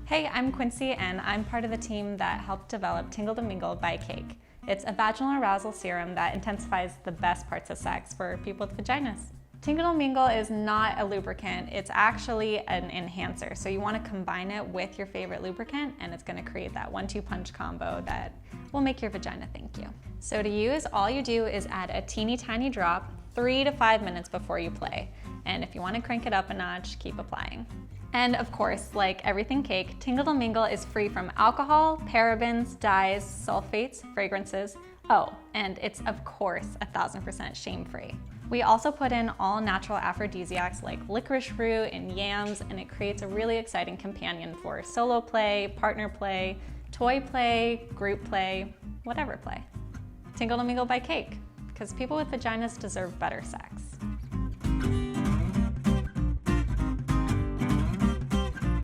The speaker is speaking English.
Hey, I'm Quincey and I'm part of the team that helped develop Tingle to Mingle by Cake. It's a vaginal arousal serum that intensifies the best parts of sex for people with vaginas. Tingle to Mingle is not a lubricant, it's actually an enhancer. So you want to combine it with your favorite lubricant and it's going to create that 1-2 punch combo that will make your vagina thank you. So to use, all you do is add a teeny tiny drop 3 to 5 minutes before you play. And if you want to crank it up a notch, keep applying. And of course, like everything Cake, Tingle to Mingle is free from alcohol, parabens, dyes, sulfates, fragrances. Oh, and it's of course 1000% shame-free. We also put in all natural aphrodisiacs like licorice root and yams, and it creates a really exciting companion for solo play, partner play, toy play, group play, whatever play. Tingle to Mingle by Cake, because people with vaginas deserve better sex.